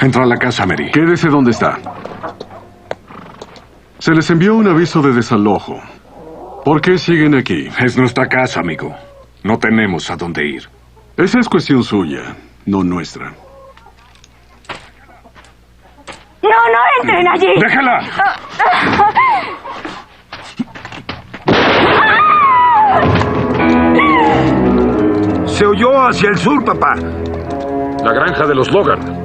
Entra a la casa, Mary. Quédese donde está. Se les envió un aviso de desalojo. ¿Por qué siguen aquí? Es nuestra casa, amigo. No tenemos a dónde ir. Esa es cuestión suya, no nuestra. No entren allí. ¡Déjala! Se oyó hacia el sur, papá. La granja de los Logan.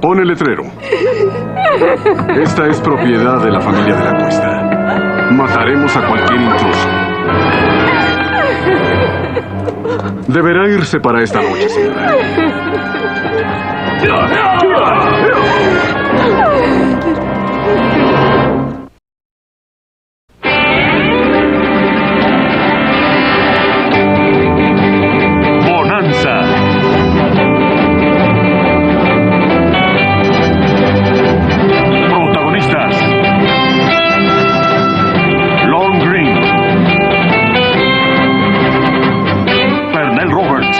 Pon el letrero. Esta es propiedad de la familia de la Cuesta. Mataremos a cualquier intruso. Deberá irse para esta noche, señora. Bonanza. Protagonistas: Lorne Greene, Pernell Roberts,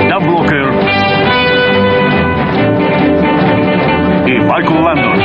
Dan Blocker y Michael Landon.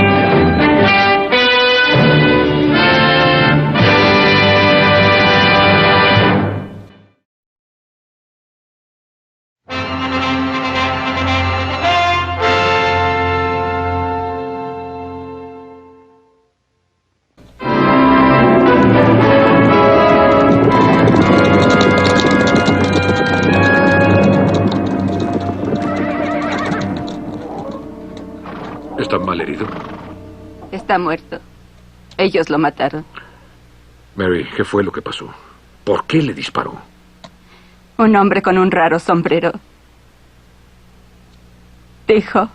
¿Está mal herido? Está muerto. Ellos lo mataron. Mary, ¿qué fue lo que pasó? ¿Por qué le disparó? Un hombre con un raro sombrero dijo: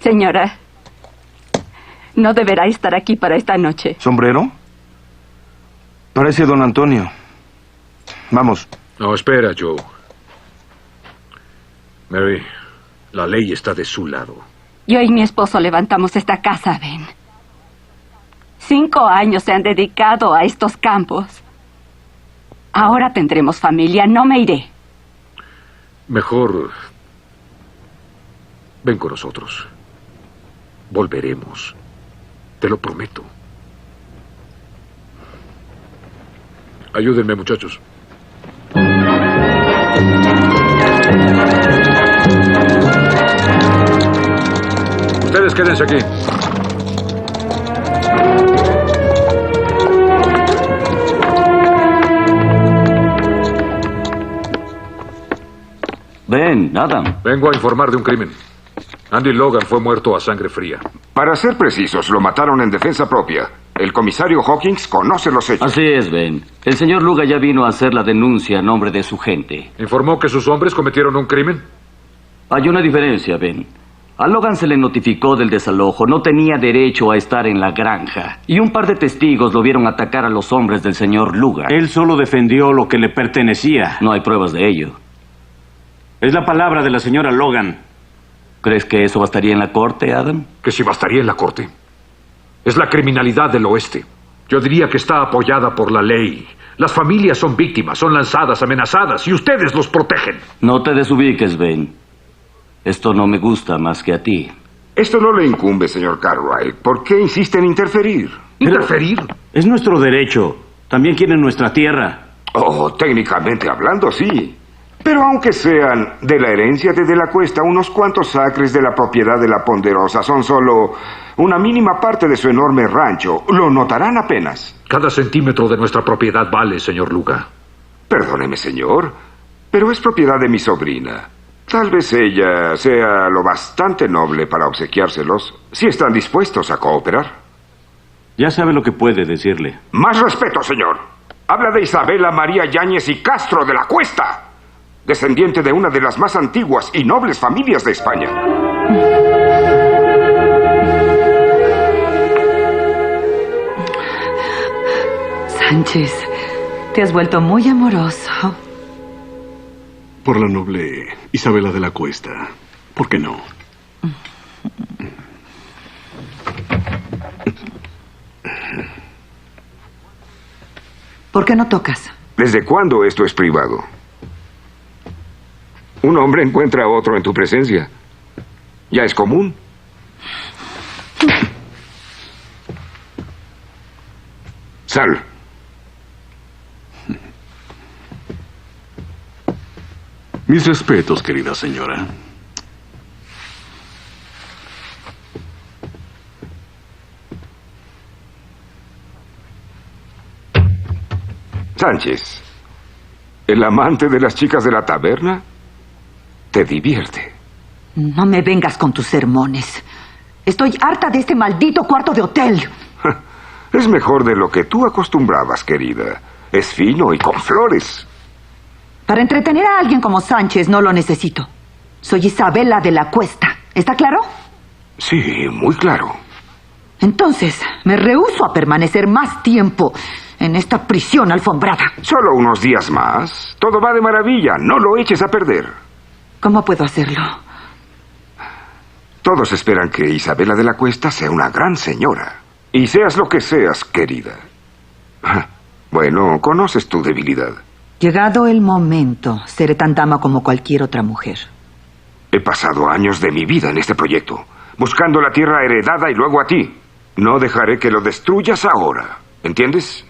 señora, no deberá estar aquí para esta noche. ¿Sombrero? Parece don Antonio. Vamos. No, espera, Joe. Mary, la ley está de su lado. Yo y mi esposo levantamos esta casa, Ben. 5 años se han dedicado a estos campos. Ahora tendremos familia, no me iré. Mejor ven con nosotros. Volveremos. Te lo prometo. Ayúdenme, muchachos. Ustedes quédense aquí. Ven, Adam. Vengo a informar de un crimen. Andy Logan fue muerto a sangre fría. Para ser precisos, lo mataron en defensa propia. El comisario Hawkins conoce los hechos. Así es, Ben. El señor Luga ya vino a hacer la denuncia a nombre de su gente. ¿Informó que sus hombres cometieron un crimen? Hay una diferencia, Ben. A Logan se le notificó del desalojo. No tenía derecho a estar en la granja. Y un par de testigos lo vieron atacar a los hombres del señor Luga. Él solo defendió lo que le pertenecía. No hay pruebas de ello. Es la palabra de la señora Logan. ¿Crees que eso bastaría en la corte, Adam? ¿Que si bastaría en la corte? Es la criminalidad del oeste. Yo diría que está apoyada por la ley. Las familias son víctimas, son lanzadas, amenazadas, y ustedes los protegen. No te desubiques, Ben. Esto no me gusta más que a ti. Esto no le incumbe, señor Cartwright. ¿Por qué insiste en interferir? ¿Interferir? Es nuestro derecho. También quieren nuestra tierra. Oh, técnicamente hablando, sí. Pero aunque sean de la herencia de la Cuesta, unos cuantos acres de la propiedad de la Ponderosa son solo una mínima parte de su enorme rancho. Lo notarán apenas. Cada centímetro de nuestra propiedad vale, señor Luga. Perdóneme, señor, pero es propiedad de mi sobrina. Tal vez ella sea lo bastante noble para obsequiárselos, si están dispuestos a cooperar. Ya sabe lo que puede decirle. Más respeto, señor. Habla de Isabela María Yáñez y Castro de la Cuesta, descendiente de una de las más antiguas y nobles familias de España. Sánchez, te has vuelto muy amoroso. Por la noble Isabela de la Cuesta. ¿Por qué no? ¿Por qué no tocas? ¿Desde cuándo esto es privado? Un hombre encuentra a otro en tu presencia. Ya es común. Sal. Mis respetos, querida señora. Sánchez, ¿el amante de las chicas de la taberna? Te divierte. No me vengas con tus sermones. Estoy harta de este maldito cuarto de hotel. Es mejor de lo que tú acostumbrabas, querida. Es fino y con flores. Para entretener a alguien como Sánchez no lo necesito. Soy Isabela de la Cuesta. ¿Está claro? Sí, muy claro. Entonces, me rehúso a permanecer más tiempo en esta prisión alfombrada. Solo unos días más. Todo va de maravilla. No lo eches a perder. ¿Cómo puedo hacerlo? Todos esperan que Isabela de la Cuesta sea una gran señora. Y seas lo que seas, querida. Bueno, conoces tu debilidad. Llegado el momento, seré tan dama como cualquier otra mujer. He pasado años de mi vida en este proyecto, buscando la tierra heredada y luego a ti. No dejaré que lo destruyas ahora. ¿Entiendes?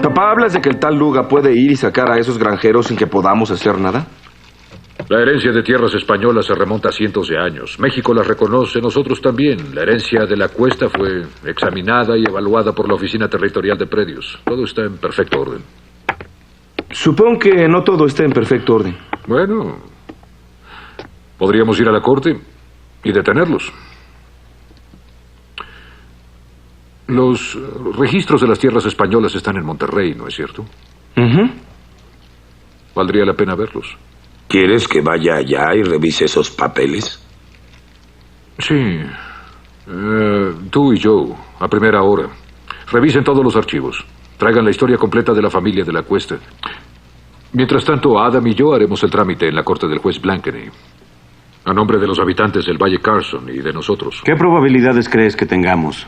Papá, ¿hablas de que el tal Luga puede ir y sacar a esos granjeros sin que podamos hacer nada? La herencia de tierras españolas se remonta a cientos de años. México las reconoce, nosotros también. La herencia de la Cuesta fue examinada y evaluada por la Oficina Territorial de Predios. Todo está en perfecto orden. Supongo que no todo está en perfecto orden. Bueno, podríamos ir a la corte y detenerlos. Los registros de las tierras españolas están en Monterrey, ¿no es cierto? Valdría la pena verlos. ¿Quieres que vaya allá y revise esos papeles? Sí. Tú y yo, a primera hora. Revisen todos los archivos. Traigan la historia completa de la familia de la Cuesta. Mientras tanto, Adam y yo haremos el trámite en la corte del juez Blankeny. A nombre de los habitantes del Valle Carson y de nosotros. ¿Qué probabilidades crees que tengamos?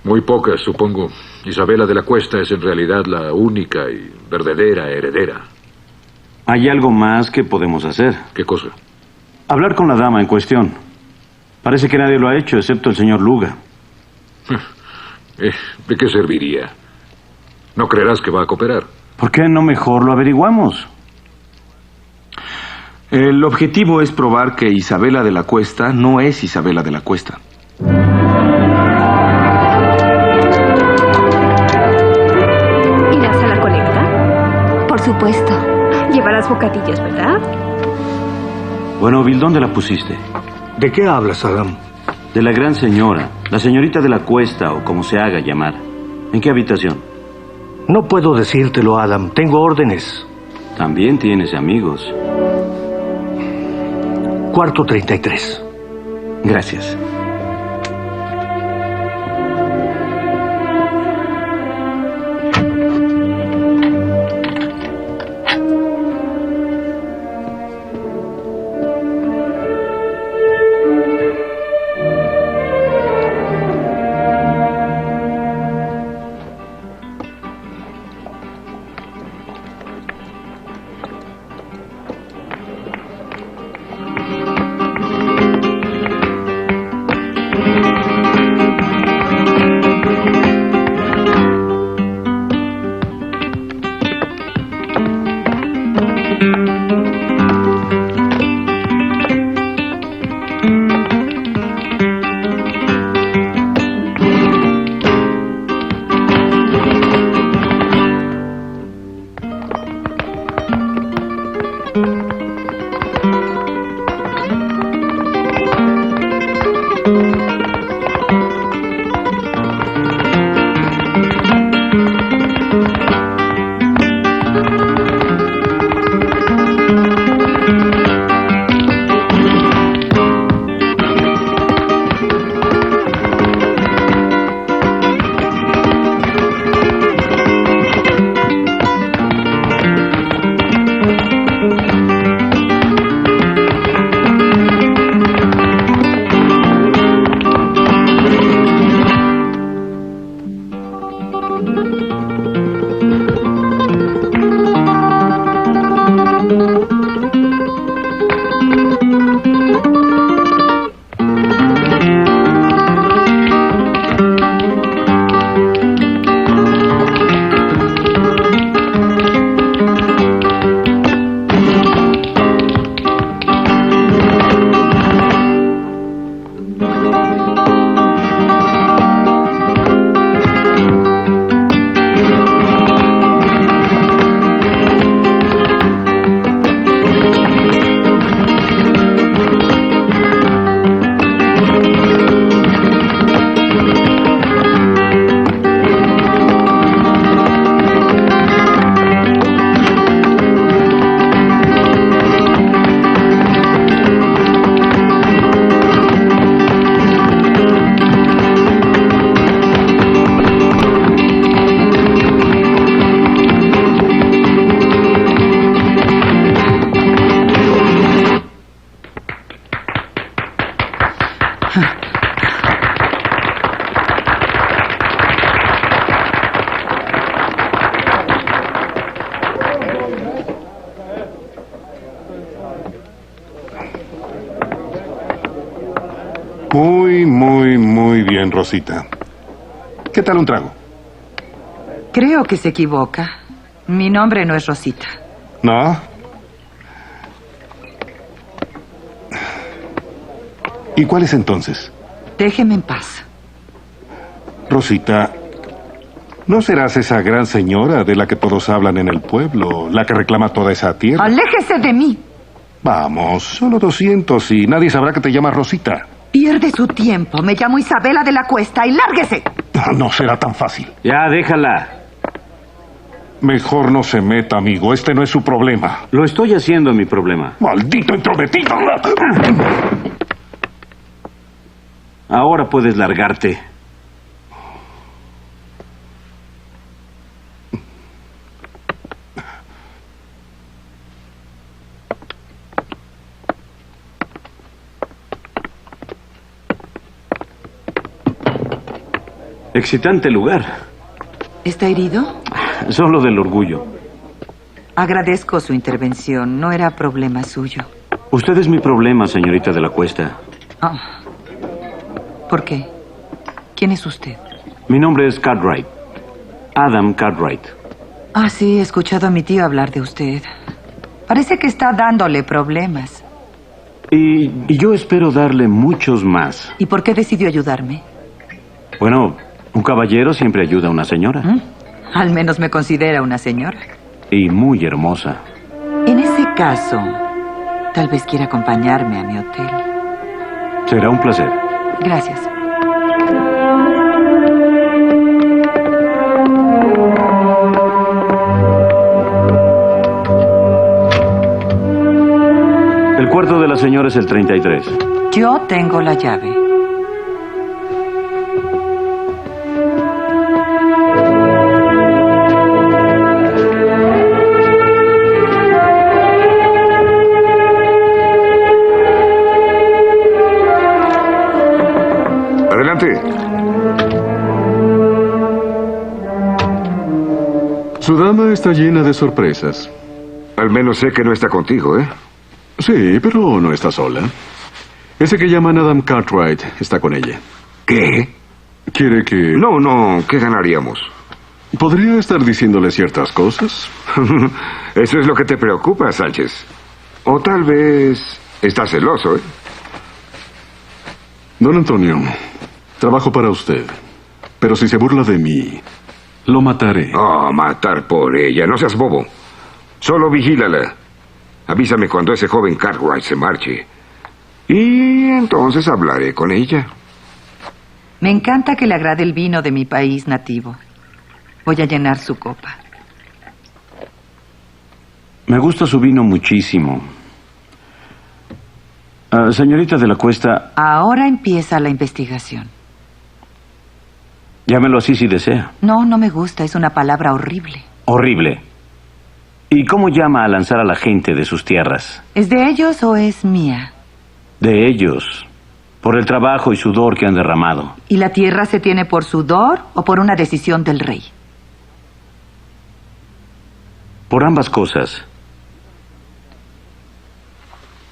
Muy pocas, supongo. Isabela de la Cuesta es en realidad la única y verdadera heredera. Hay algo más que podemos hacer. ¿Qué cosa? Hablar con la dama en cuestión. Parece que nadie lo ha hecho, excepto el señor Luga. ¿De qué serviría? ¿No creerás que va a cooperar? ¿Por qué no mejor lo averiguamos? El objetivo es probar que Isabela de la Cuesta no es Isabela de la Cuesta. ¿Irás a la colecta? Por supuesto. Llevarás bocadillos, ¿verdad? Bueno, Bill, ¿dónde la pusiste? ¿De qué hablas, Adam? De la gran señora, la señorita de la Cuesta, o como se haga llamar. ¿En qué habitación? No puedo decírtelo, Adam. Tengo órdenes. También tienes amigos. Cuarto 33. Gracias. bien, Rosita. ¿Qué tal un trago? Creo que se equivoca. Mi nombre no es Rosita. ¿No? ¿Y cuál es entonces? Déjeme en paz. Rosita, ¿no serás esa gran señora de la que todos hablan en el pueblo, la que reclama toda esa tierra? ¡Aléjese de mí! Vamos, solo 200 y nadie sabrá que te llamas Rosita. Pierde su tiempo. Me llamo Isabela de la Cuesta y lárguese. No será tan fácil. Ya, déjala. Mejor no se meta, amigo. Este no es su problema. Lo estoy haciendo mi problema. ¡Maldito entrometido! Ahora puedes largarte. Excitante lugar. ¿Está herido? Solo del orgullo. Agradezco su intervención. No era problema suyo. Usted es mi problema, señorita de la Cuesta. Oh. ¿Por qué? ¿Quién es usted? Mi nombre es Cartwright. Adam Cartwright. Ah, sí, he escuchado a mi tío hablar de usted. Parece que está dándole problemas. Y yo espero darle muchos más. ¿Y por qué decidió ayudarme? Bueno, un caballero siempre ayuda a una señora. Al menos me considera una señora. Y muy hermosa. En ese caso, tal vez quiera acompañarme a mi hotel. Será un placer. Gracias. El cuarto de la señora es el 33. Yo tengo la llave. Adelante. Su dama está llena de sorpresas. Al menos sé que no está contigo, ¿eh? Sí, pero no está sola. Ese que llaman Adam Cartwright está con ella. ¿Qué? ¿Quiere que...? No, ¿qué ganaríamos? ¿Podría estar diciéndole ciertas cosas? Eso es lo que te preocupa, Sánchez. O tal vez estás celoso, ¿eh? Don Antonio, trabajo para usted. Pero si se burla de mí, lo mataré. Oh, matar por ella. No seas bobo. Solo vigílala. Avísame cuando ese joven Cartwright se marche. Y entonces hablaré con ella. Me encanta que le agrade el vino de mi país nativo. Voy a llenar su copa. Me gusta su vino muchísimo. Señorita de la Cuesta... Ahora empieza la investigación. Llámelo así si desea. No, no me gusta. Es una palabra horrible. Horrible. ¿Y cómo llama a lanzar a la gente de sus tierras? ¿Es de ellos o es mía? De ellos. Por el trabajo y sudor que han derramado. ¿Y la tierra se tiene por sudor o por una decisión del rey? Por ambas cosas.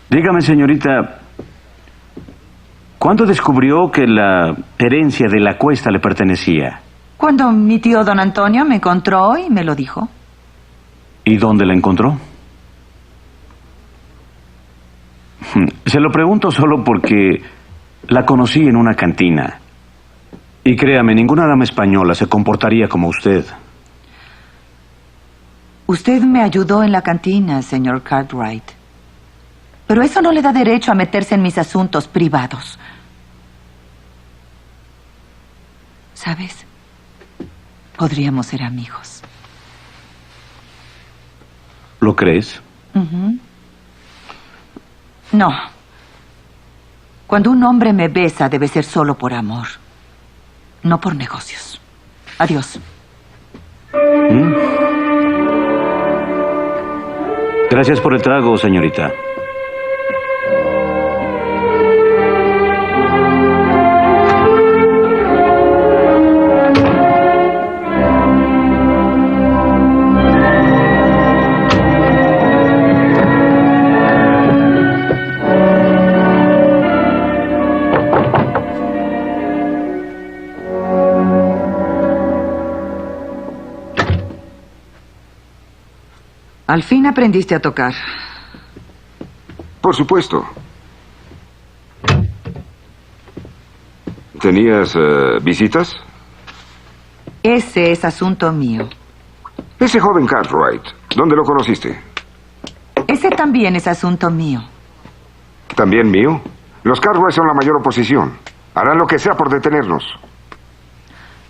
Dígame, señorita, ¿cuándo descubrió que la herencia de la Cuesta le pertenecía? Cuando mi tío don Antonio me encontró y me lo dijo. ¿Y dónde la encontró? Se lo pregunto solo porque la conocí en una cantina. Y créame, ninguna dama española se comportaría como usted. Usted me ayudó en la cantina, señor Cartwright. Pero eso no le da derecho a meterse en mis asuntos privados. ¿Sabes? Podríamos ser amigos. ¿Lo crees? No. Cuando un hombre me besa, debe ser solo por amor. No por negocios. Adiós. Gracias por el trago, señorita. Al fin aprendiste a tocar. Por supuesto. ¿Tenías visitas? Ese es asunto mío. Ese joven Cartwright, ¿dónde lo conociste? Ese también es asunto mío. ¿También mío? Los Cartwright son la mayor oposición. Harán lo que sea por detenernos.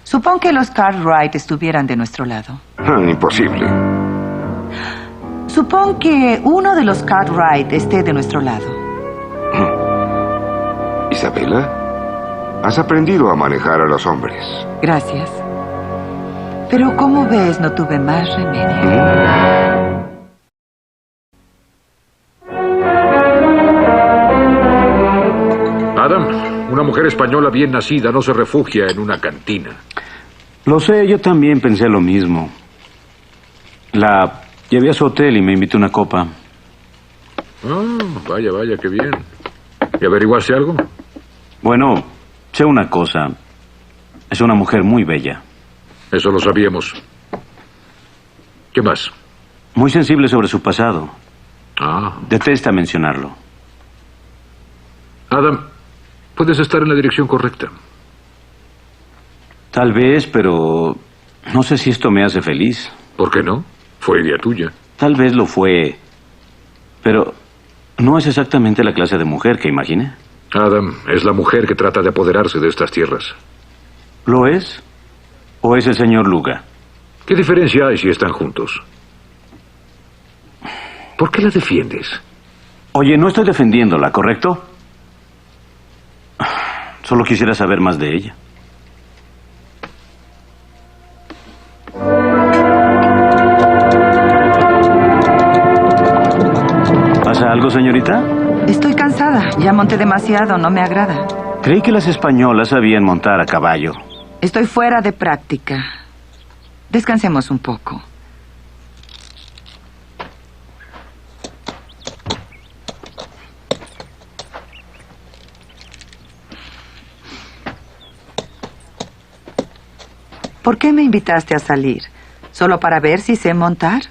Supón que los Cartwright estuvieran de nuestro lado. Imposible. Supón que uno de los Cartwright esté de nuestro lado. Isabela, has aprendido a manejar a los hombres. Gracias. Pero como ves, no tuve más remedio. Adam, una mujer española bien nacida no se refugia en una cantina. Lo sé, yo también pensé lo mismo. La llevé a su hotel y me invitó una copa. Ah, vaya, vaya, qué bien. ¿Y averiguaste algo? Bueno, sé una cosa. Es una mujer muy bella. Eso lo sabíamos. ¿Qué más? Muy sensible sobre su pasado. Ah. Detesta mencionarlo. Adam, puedes estar en la dirección correcta. Tal vez, pero no sé si esto me hace feliz. ¿Por qué no? Fue idea tuya. Tal vez lo fue, pero no es exactamente la clase de mujer que imaginé. Adam, es la mujer que trata de apoderarse de estas tierras. ¿Lo es? ¿O es el señor Luga? ¿Qué diferencia hay si están juntos? ¿Por qué la defiendes? Oye, no estoy defendiéndola, ¿correcto? Solo quisiera saber más de ella. ¿Pasa algo, señorita? Estoy cansada. Ya monté demasiado. No me agrada. Creí que las españolas sabían montar a caballo. Estoy fuera de práctica. Descansemos un poco. ¿Por qué me invitaste a salir? ¿Solo para ver si sé montar?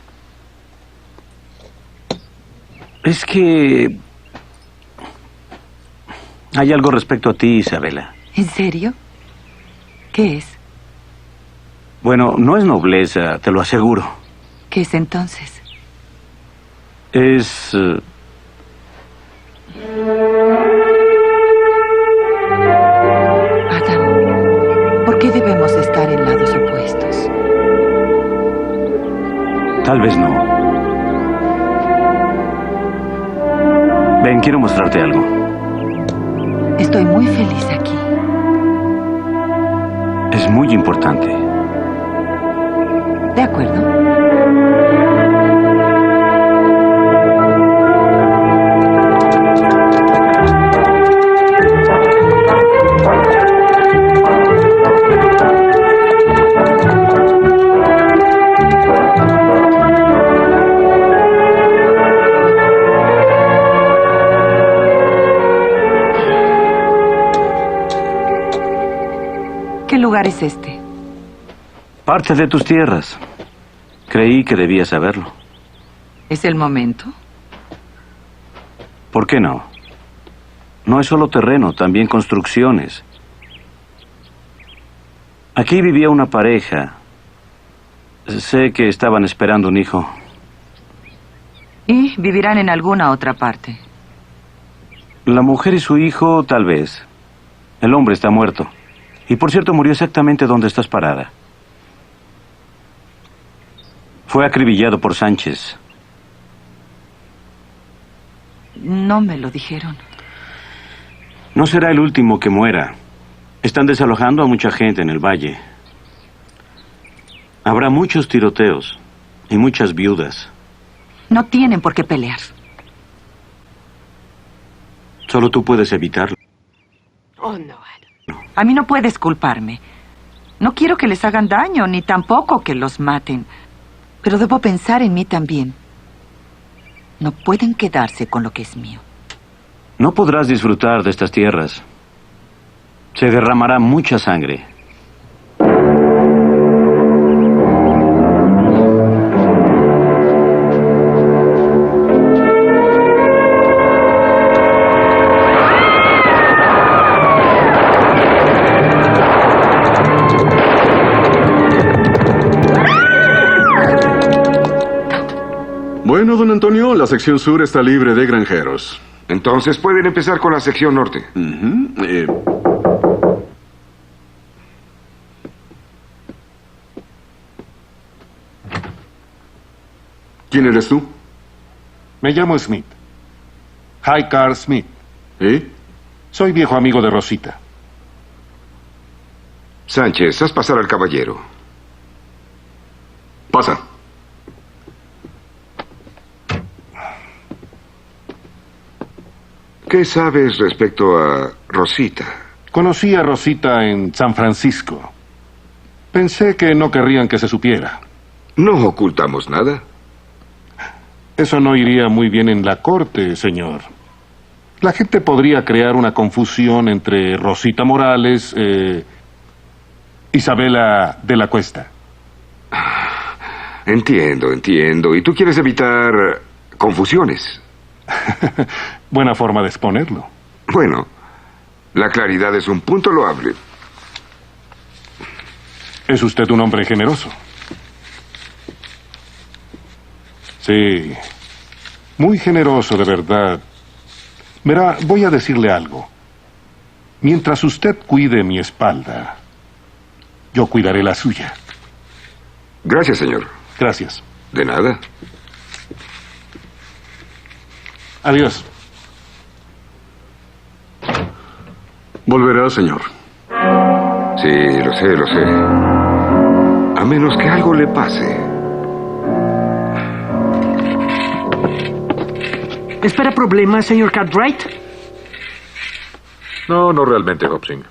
Es que hay algo respecto a ti, Isabela. ¿En serio? ¿Qué es? Bueno, no es nobleza, te lo aseguro. ¿Qué es entonces? Es... Adam, ¿por qué debemos estar en lados opuestos? Tal vez no. Ven, quiero mostrarte algo. Estoy muy feliz aquí. Es muy importante. De acuerdo. ¿Qué lugar es este? Parte de tus tierras. Creí que debías saberlo. ¿Es el momento? ¿Por qué no? No es solo terreno, también construcciones. Aquí vivía una pareja. Sé que estaban esperando un hijo. ¿Y vivirán en alguna otra parte? La mujer y su hijo, tal vez. El hombre está muerto. Y por cierto, murió exactamente donde estás parada. Fue acribillado por Sánchez. No me lo dijeron. No será el último que muera. Están desalojando a mucha gente en el valle. Habrá muchos tiroteos y muchas viudas. No tienen por qué pelear. Solo tú puedes evitarlo. Oh, no. A mí no puedes culparme. No quiero que les hagan daño, ni tampoco que los maten. Pero debo pensar en mí también. No pueden quedarse con lo que es mío. No podrás disfrutar de estas tierras. Se derramará mucha sangre. Bueno, don Antonio, la sección sur está libre de granjeros. Entonces pueden empezar con la sección norte. ¿Quién eres tú? Me llamo Smith. Highcar Smith. ¿Eh? Soy viejo amigo de Rosita. Sánchez, haz pasar al caballero. Pasa. ¿Qué sabes respecto a Rosita? Conocí a Rosita en San Francisco. Pensé que no querrían que se supiera. No ocultamos nada. Eso no iría muy bien en la corte, señor. La gente podría crear una confusión entre Rosita Morales, Isabela de la Cuesta. Entiendo. ¿Y tú quieres evitar confusiones? Buena forma de exponerlo. Bueno, la claridad es un punto loable. Es usted un hombre generoso. Sí, muy generoso, de verdad. Verá, voy a decirle algo. Mientras usted cuide mi espalda, yo cuidaré la suya. Gracias, señor. Gracias. De nada. Adiós. Volverá, señor. Sí, lo sé. A menos que algo le pase. ¿Espera problemas, señor Cartwright? No, no realmente, Hobson.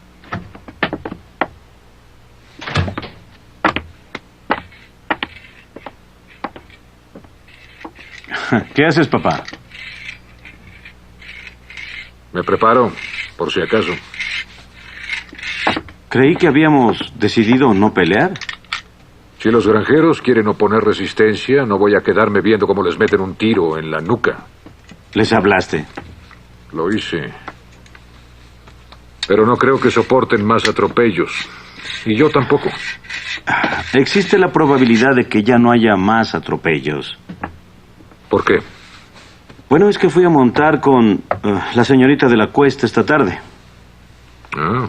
¿Qué haces, papá? Me preparo, por si acaso. Creí que habíamos decidido no pelear. Si los granjeros quieren oponer resistencia, no voy a quedarme viendo cómo les meten un tiro en la nuca. ¿Les hablaste? Lo hice. Pero no creo que soporten más atropellos. Y yo tampoco. Existe la probabilidad de que ya no haya más atropellos. ¿Por qué? Bueno, es que fui a montar con la señorita de la Cuesta esta tarde. Ah.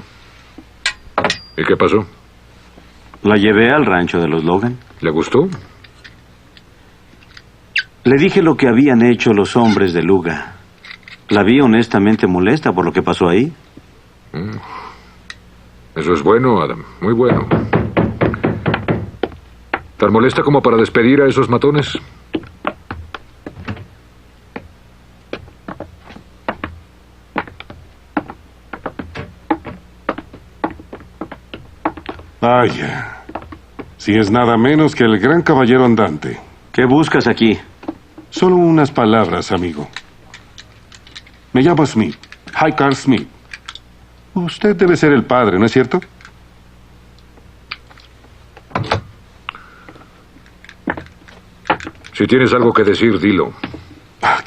¿Y qué pasó? La llevé al rancho de los Logan. ¿Le gustó? Le dije lo que habían hecho los hombres de Luga. La vi honestamente molesta por lo que pasó ahí. Eso es bueno, Adam. Muy bueno. ¿Tan molesta como para despedir a esos matones? Vaya. Si es nada menos que el gran caballero andante. ¿Qué buscas aquí? Solo unas palabras, amigo. Me llamo Smith. Highcar Smith. Usted debe ser el padre, ¿no es cierto? Si tienes algo que decir, dilo.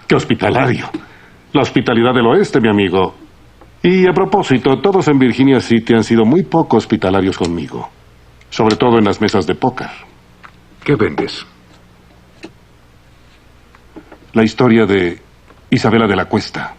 ¡Qué hospitalario! La hospitalidad del oeste, mi amigo. Y a propósito, todos en Virginia City han sido muy poco hospitalarios conmigo. Sobre todo en las mesas de póker. ¿Qué vendes? La historia de Isabela de la Cuesta.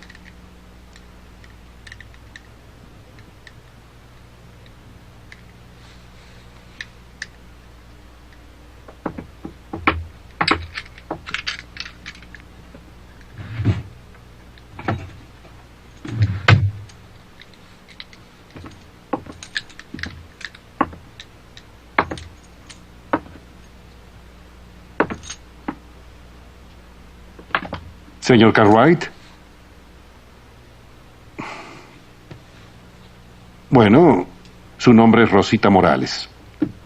Señor Cartwright. Bueno, su nombre es Rosita Morales.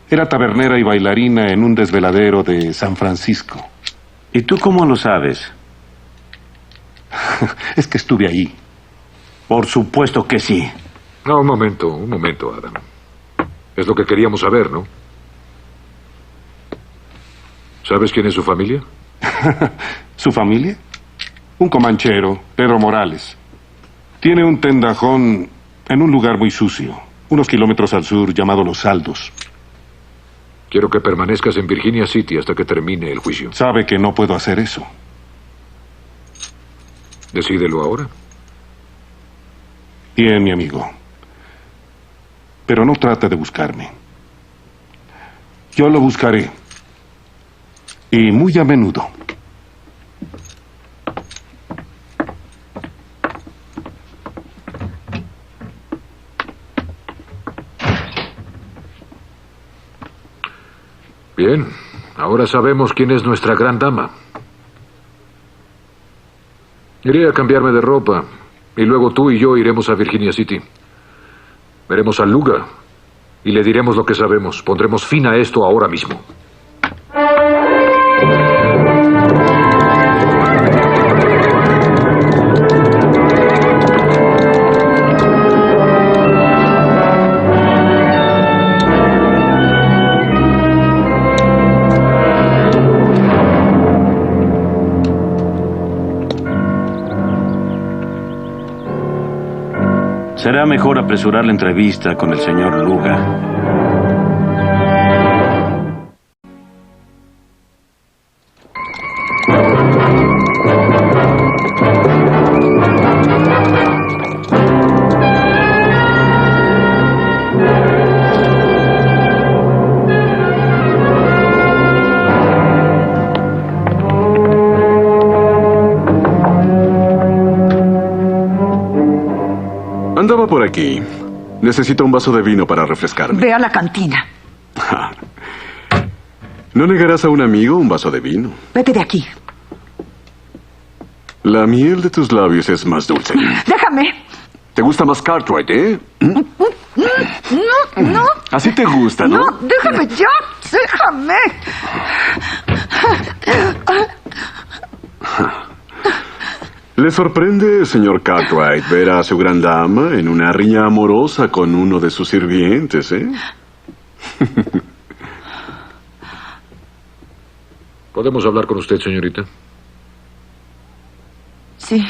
Era tabernera y bailarina en un desveladero de San Francisco. ¿Y tú cómo lo sabes? Es que estuve ahí. Por supuesto que sí. No, un momento, Adam. Es lo que queríamos saber, ¿no? ¿Sabes quién es su familia? ¿Su familia? Un comanchero, Pedro Morales. Tiene un tendajón en un lugar muy sucio, unos kilómetros al sur, llamado Los Aldos. Quiero que permanezcas en Virginia City hasta que termine el juicio. Sabe que no puedo hacer eso. Decídelo ahora. Bien, mi amigo. Pero no trate de buscarme. Yo lo buscaré. Y muy a menudo. Bien, ahora sabemos quién es nuestra gran dama. Iré a cambiarme de ropa y luego tú y yo iremos a Virginia City. Veremos a Luga y le diremos lo que sabemos. Pondremos fin a esto ahora mismo. Será mejor apresurar la entrevista con el señor Luga. Andaba por aquí. Necesito un vaso de vino para refrescarme. Ve a la cantina. ¿No negarás a un amigo un vaso de vino? Vete de aquí. La miel de tus labios es más dulce. Déjame. ¿Te gusta más Cartwright, eh? No. Así te gusta, ¿no? No, déjame ya. Déjame. ¿Le sorprende, señor Cartwright, ver a su gran dama en una riña amorosa con uno de sus sirvientes, eh? ¿Podemos hablar con usted, señorita? Sí.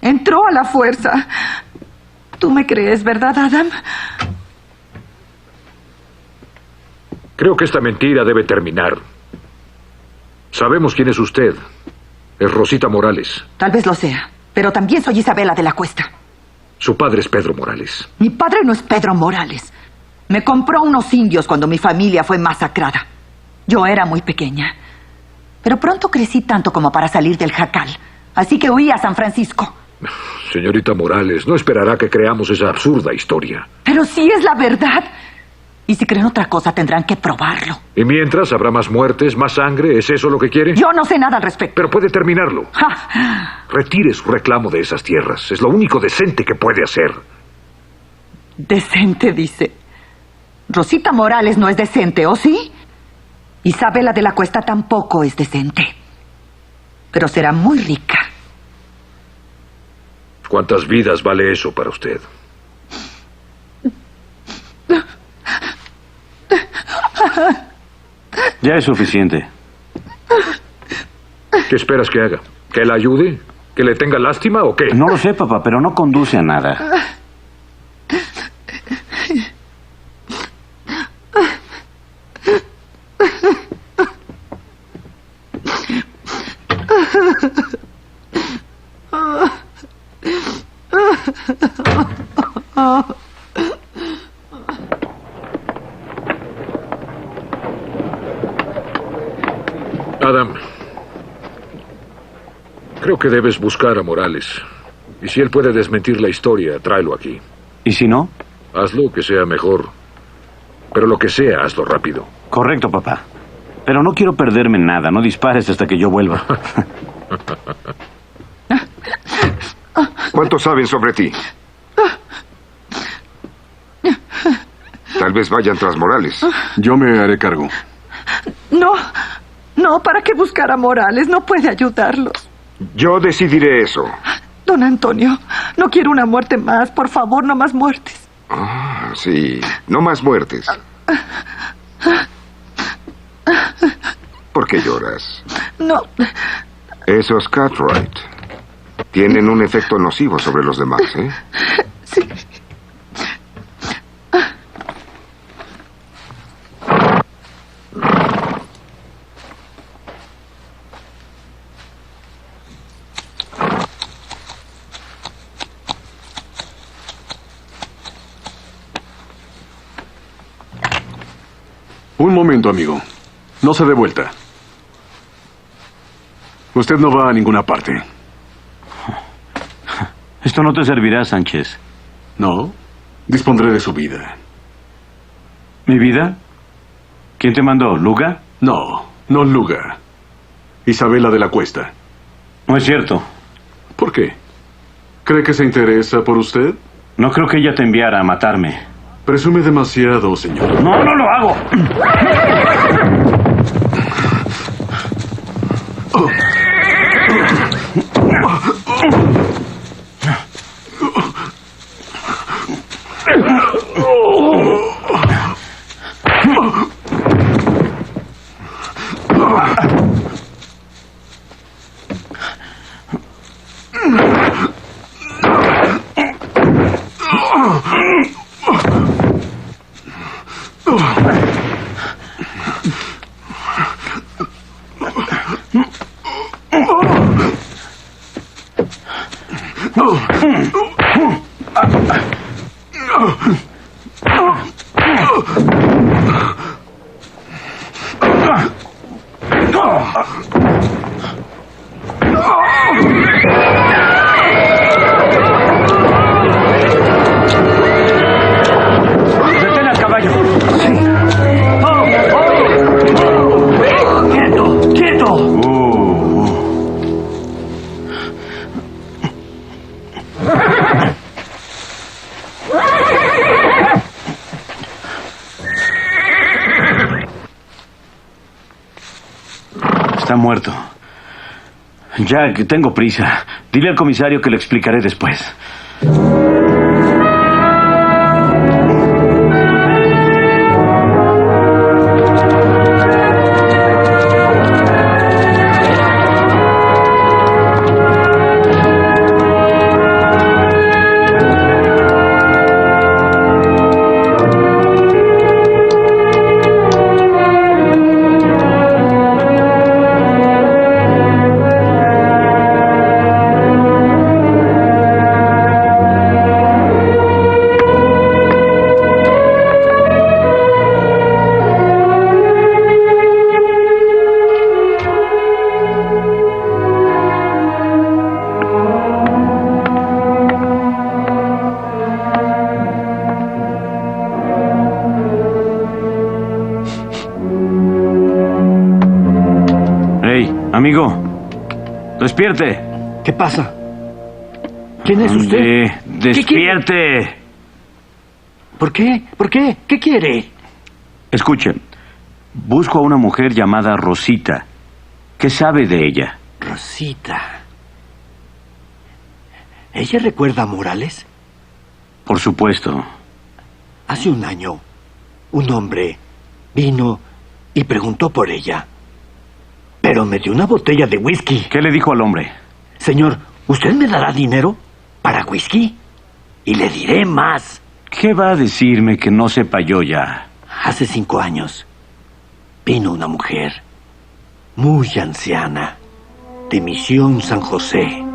Entró a la fuerza. ¿Tú me crees, verdad, Adam? Creo que esta mentira debe terminar. Sabemos quién es usted. Es Rosita Morales. Tal vez lo sea, pero también soy Isabela de la Cuesta. Su padre es Pedro Morales. Mi padre no es Pedro Morales. Me compró unos indios cuando mi familia fue masacrada. Yo era muy pequeña. Pero pronto crecí tanto como para salir del jacal. Así que huí a San Francisco. Señorita Morales, no esperará que creamos esa absurda historia. Pero sí es la verdad. Y si creen otra cosa, tendrán que probarlo. Y mientras, habrá más muertes, más sangre. ¿Es eso lo que quiere? Yo no sé nada al respecto. Pero puede terminarlo. Retire su reclamo de esas tierras. Es lo único decente que puede hacer. Decente, dice. Rosita Morales no es decente, ¿o sí? Isabela de la Cuesta tampoco es decente. Pero será muy rica. ¿Cuántas vidas vale eso para usted? Ya es suficiente. ¿Qué esperas que haga? ¿Que la ayude? ¿Que le tenga lástima o qué? No lo sé, papá, pero no conduce a nada. Adam, creo que debes buscar a Morales. Y si él puede desmentir la historia, tráelo aquí. ¿Y si no? Hazlo que sea mejor. Pero lo que sea, hazlo rápido. Correcto, papá. Pero no quiero perderme nada. No dispares hasta que yo vuelva. ¿Cuánto saben sobre ti? Tal vez vayan tras Morales. Yo me haré cargo. No, ¿para qué buscar a Morales? No puede ayudarlos. Yo decidiré eso. Don Antonio, no quiero una muerte más. Por favor, no más muertes. Ah, sí. No más muertes. ¿Por qué lloras? No. Esos Cartwright tienen un efecto nocivo sobre los demás, ¿eh? Sí. Un momento, amigo. No se dé vuelta. Usted no va a ninguna parte. Esto no te servirá, Sánchez. No. Dispondré de su vida. ¿Mi vida? ¿Quién te mandó? ¿Luga? No, no Luga. Isabela de la Cuesta. No es cierto. ¿Por qué? ¿Cree que se interesa por usted? No creo que ella te enviara a matarme. Presume demasiado, señor. No, no lo hago. ¡Detén al caballo! ¡Sí! ¡Quieto! ¡Quieto! Está muerto. Jack, tengo prisa. Dile al comisario que le explicaré después. Amigo, despierte. ¿Qué pasa? ¿Quién es usted? Despierte. ¿Por qué? ¿Por qué? ¿Qué quiere? Escuche, busco a una mujer llamada Rosita. ¿Qué sabe de ella? Rosita. ¿Ella recuerda a Morales? Por supuesto. Hace un año, un hombre vino y preguntó por ella. Pero me dio una botella de whisky. ¿Qué le dijo al hombre? Señor, ¿usted me dará dinero para whisky? Y le diré más. ¿Qué va a decirme que no sepa yo ya? Hace 5 años vino una mujer muy anciana de Misión San José.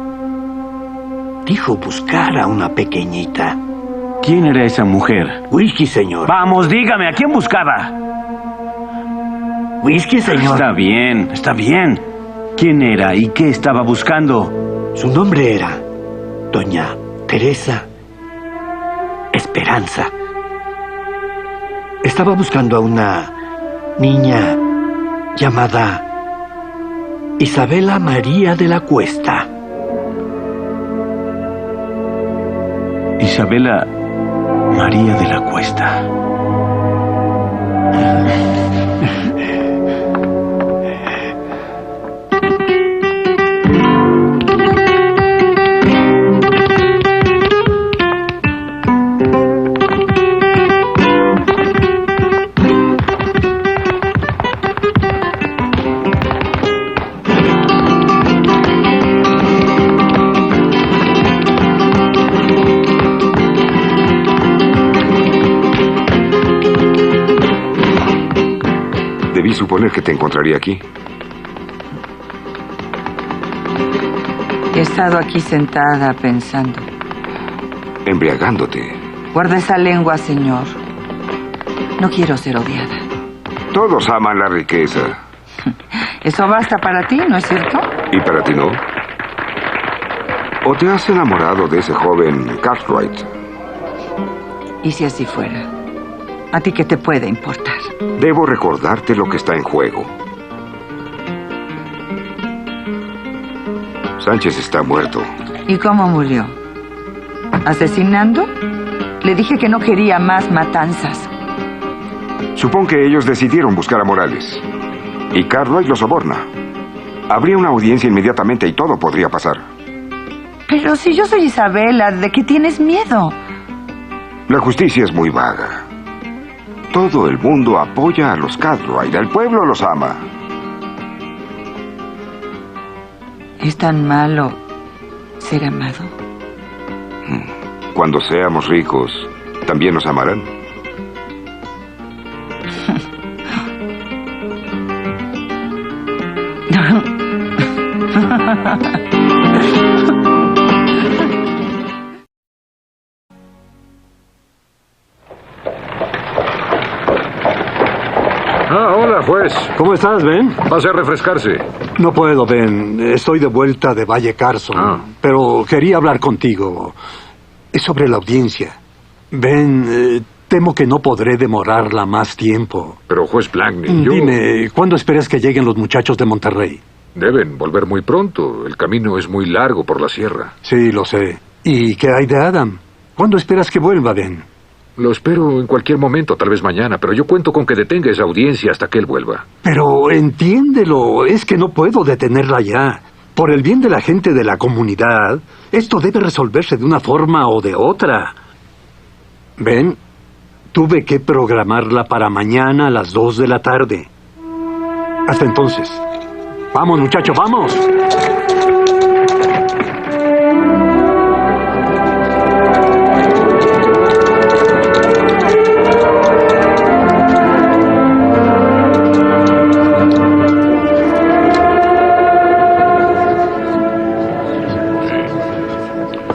Dijo buscar a una pequeñita. ¿Quién era esa mujer? Whisky, señor. Vamos, dígame, ¿a quién buscaba? Whisky, señor. Está bien, está bien. ¿Quién era y qué estaba buscando? Su nombre era Doña Teresa Esperanza. Estaba buscando a una niña llamada Isabela María de la Cuesta. Isabela María de la Cuesta. Debí suponer que te encontraría aquí. He estado aquí sentada pensando. Embriagándote. Guarda esa lengua, señor. No quiero ser odiada. Todos aman la riqueza. Eso basta para ti, ¿no es cierto? ¿Y para ti no? ¿O te has enamorado de ese joven Cartwright? ¿Y si así fuera? ¿A ti qué te puede importar? Debo recordarte lo que está en juego. Sánchez está muerto. ¿Y cómo murió? ¿Asesinando? Le dije que no quería más matanzas. Supongo que ellos decidieron buscar a Morales. Y Cartwright lo soborna. Habría una audiencia inmediatamente y todo podría pasar. Pero si yo soy Isabela, ¿de qué tienes miedo? La justicia es muy vaga. Todo el mundo apoya a los Cartwright. El pueblo los ama. ¿Es tan malo ser amado? Cuando seamos ricos, ¿también nos amarán? Hola, juez. ¿Cómo estás, Ben? Pase a refrescarse. No puedo, Ben. Estoy de vuelta de Valle Carson. Pero quería hablar contigo. Es sobre la audiencia. Ben, temo que no podré demorarla más tiempo. Pero, juez Blackney, yo... Dime, ¿cuándo esperas que lleguen los muchachos de Monterrey? Deben volver muy pronto. El camino es muy largo por la sierra. Sí, lo sé. ¿Y qué hay de Adam? ¿Cuándo esperas que vuelva, Ben? Lo espero en cualquier momento, tal vez mañana, pero yo cuento con que detenga esa audiencia hasta que él vuelva. Pero entiéndelo, es que no puedo detenerla ya. Por el bien de la gente de la comunidad, esto debe resolverse de una forma o de otra. Ben, tuve que programarla para mañana a las 2 de la tarde. Hasta entonces. Vamos, muchachos, vamos.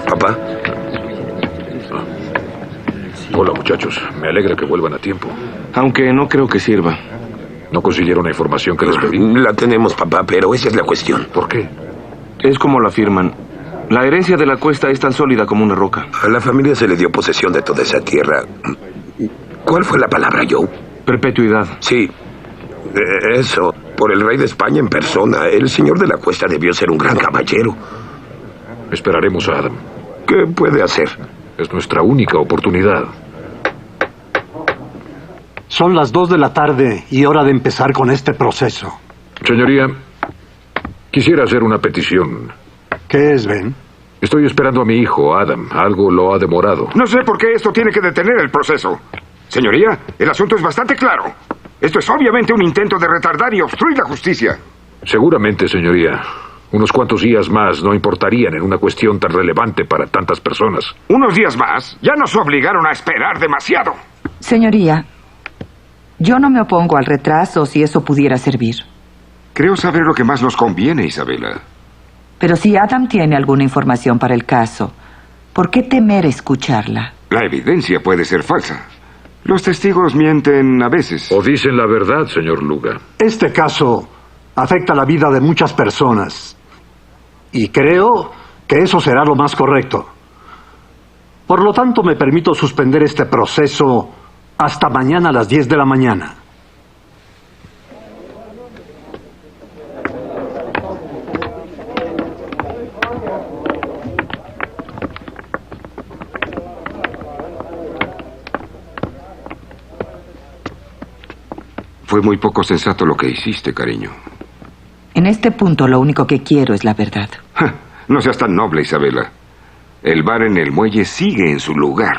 Papá. Hola, muchachos. Me alegra que vuelvan a tiempo. Aunque no creo que sirva. ¿No consiguieron la información que les pedí? La tenemos, papá, pero esa es la cuestión. ¿Por qué? Es como lo afirman. La herencia de la cuesta es tan sólida como una roca. A la familia se le dio posesión de toda esa tierra. ¿Cuál fue la palabra, Joe? Perpetuidad. Sí. Eso. Por el rey de España en persona. El señor de la cuesta debió ser un gran caballero. Esperaremos a Adam. ¿Qué puede hacer? Es nuestra única oportunidad. Son las 2 de la tarde y hora de empezar con este proceso. Señoría, quisiera hacer una petición. ¿Qué es, Ben? Estoy esperando a mi hijo, Adam. Algo lo ha demorado. No sé por qué esto tiene que detener el proceso. Señoría, el asunto es bastante claro. Esto es obviamente un intento de retardar y obstruir la justicia. Seguramente, señoría. Unos cuantos días más no importarían en una cuestión tan relevante para tantas personas. Unos días más ya nos obligaron a esperar demasiado. Señoría, yo no me opongo al retraso si eso pudiera servir. Creo saber lo que más nos conviene, Isabela. Pero si Adam tiene alguna información para el caso, ¿por qué temer escucharla? La evidencia puede ser falsa. Los testigos mienten a veces. O dicen la verdad, señor Luga. Este caso afecta la vida de muchas personas. Y creo que eso será lo más correcto. Por lo tanto, me permito suspender este proceso hasta mañana a las 10 de la mañana. Fue muy poco sensato lo que hiciste, cariño. En este punto lo único que quiero es la verdad. No seas tan noble, Isabela. El bar en el muelle sigue en su lugar.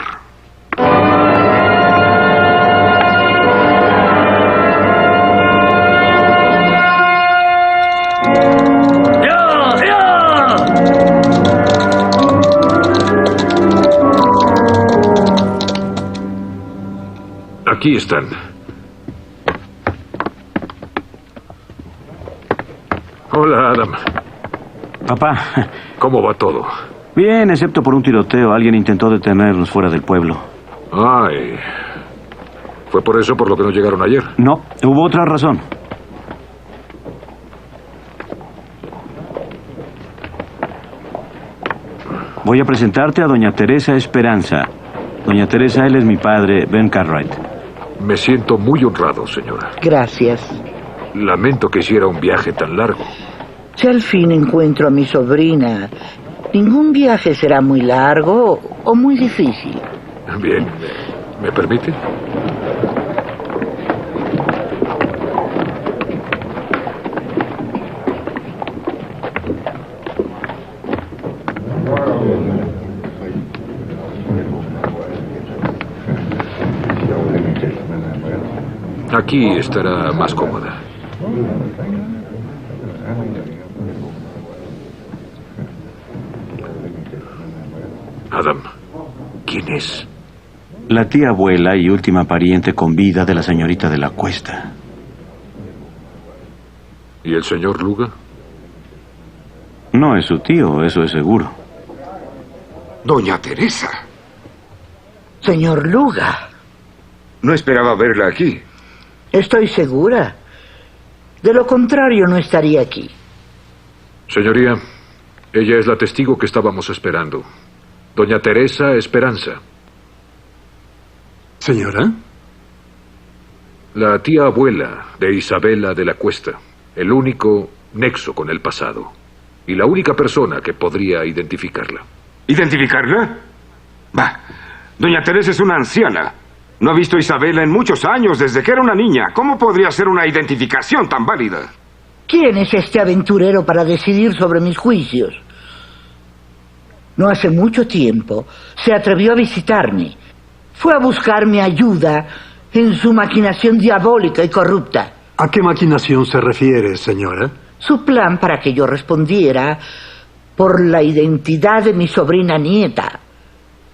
Aquí están. Hola, Adam. Papá. ¿Cómo va todo? Bien, excepto por un tiroteo. Alguien intentó detenernos fuera del pueblo. Ay. ¿Fue por eso por lo que no llegaron ayer? No, hubo otra razón. Voy a presentarte a doña Teresa Esperanza. Doña Teresa, él es mi padre, Ben Cartwright. Me siento muy honrado, señora. Gracias. Lamento que hiciera un viaje tan largo. Si al fin encuentro a mi sobrina, ningún viaje será muy largo o muy difícil. Bien, ¿me permite? Aquí estará más cómoda. Adam, ¿quién es? La tía abuela y última pariente con vida de la señorita de la Cuesta. ¿Y el señor Luga? No es su tío, eso es seguro. Doña Teresa. Señor Luga. No esperaba verla aquí. Estoy segura. De lo contrario, no estaría aquí. Señoría, ella es la testigo que estábamos esperando. Doña Teresa Esperanza. ¿Señora? La tía abuela de Isabela de la Cuesta. El único nexo con el pasado. Y la única persona que podría identificarla. ¿Identificarla? Bah, doña Teresa es una anciana. No ha visto a Isabela en muchos años, desde que era una niña. ¿Cómo podría ser una identificación tan válida? ¿Quién es este aventurero para decidir sobre mis juicios? No hace mucho tiempo se atrevió a visitarme. Fue a buscar mi ayuda en su maquinación diabólica y corrupta. ¿A qué maquinación se refiere, señora? Su plan para que yo respondiera por la identidad de mi sobrina nieta,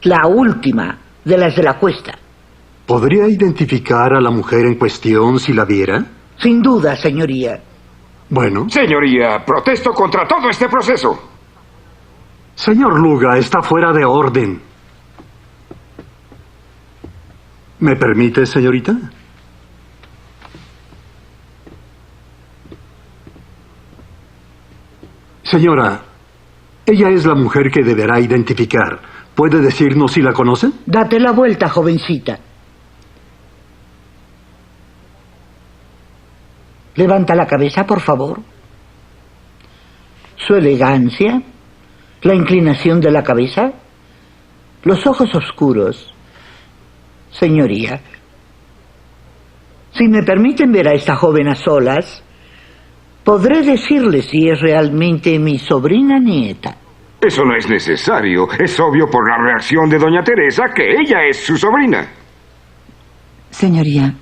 la última de las de la Cuesta. ¿Podría identificar a la mujer en cuestión si la viera? Sin duda, señoría. Bueno. Señoría, protesto contra todo este proceso. Señor Luga, está fuera de orden. ¿Me permite, señorita? Señora, ella es la mujer que deberá identificar. ¿Puede decirnos si la conoce? Date la vuelta, jovencita. Levanta la cabeza, por favor. Su elegancia, la inclinación de la cabeza, los ojos oscuros. Señoría, si me permiten ver a esta joven a solas, podré decirle si es realmente mi sobrina nieta. Eso no es necesario. Es obvio por la reacción de doña Teresa que ella es su sobrina. Señoría,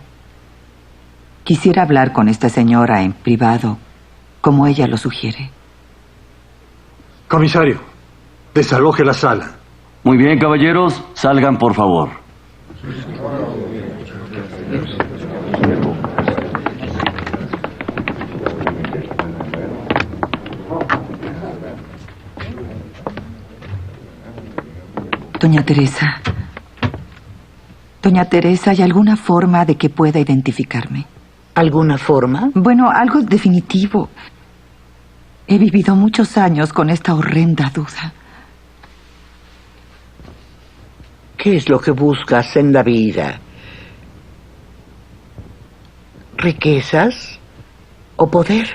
quisiera hablar con esta señora en privado, como ella lo sugiere. Comisario, desaloje la sala. Muy bien, caballeros, salgan por favor. Doña Teresa, ¿hay alguna forma de que pueda identificarme? ¿Alguna forma? Bueno, algo definitivo. He vivido muchos años con esta horrenda duda. ¿Qué es lo que buscas en la vida? ¿Riquezas o poder?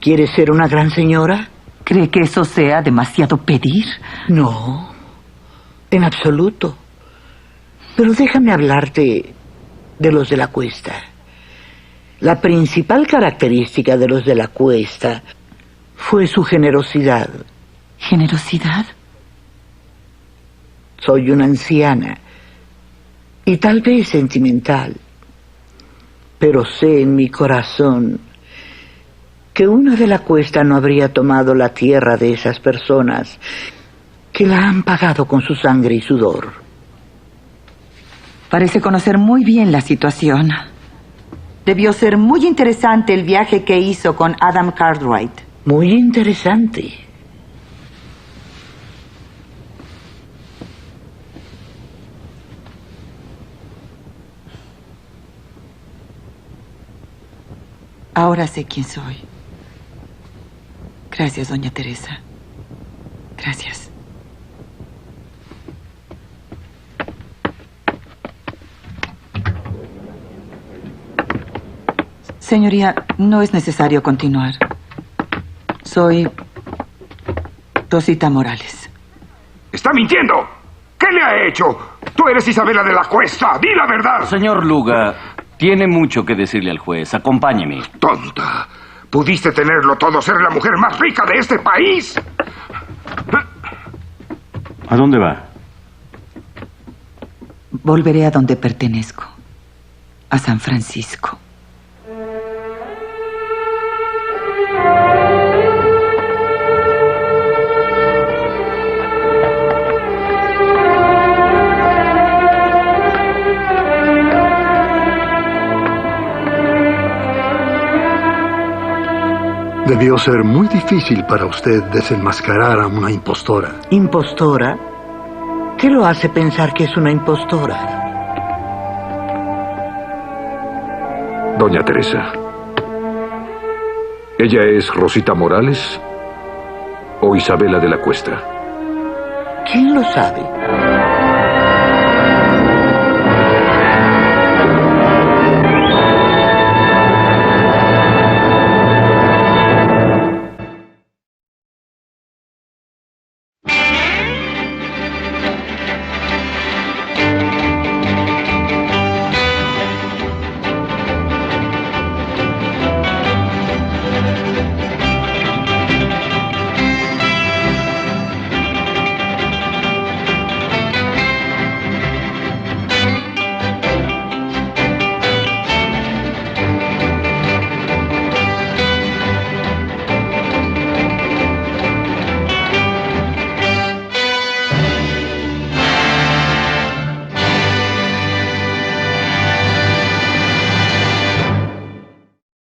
¿Quieres ser una gran señora? ¿Cree que eso sea demasiado pedir? No, en absoluto. Pero déjame hablarte de los de la Cuesta. La principal característica de los de la Cuesta fue su generosidad. ¿Generosidad? Soy una anciana y tal vez sentimental, pero sé en mi corazón que una de la Cuesta no habría tomado la tierra de esas personas que la han pagado con su sangre y sudor. Parece conocer muy bien la situación. Debió ser muy interesante el viaje que hizo con Adam Cartwright. Muy interesante. Ahora sé quién soy. Gracias, doña Teresa. Gracias. Señoría, no es necesario continuar. Soy Rosita Morales. ¡Está mintiendo! ¿Qué le ha hecho? Tú eres Isabela de la Cuesta. ¡Di la verdad! Señor Luga, tiene mucho que decirle al juez. Acompáñeme. ¡Tonta! ¿Pudiste tenerlo todo, ser la mujer más rica de este país? ¿A dónde va? Volveré a donde pertenezco. A San Francisco. Debió ser muy difícil para usted desenmascarar a una impostora. ¿Impostora? ¿Qué lo hace pensar que es una impostora? Doña Teresa, ¿ella es Rosita Morales o Isabela de la Cuesta? ¿Quién lo sabe?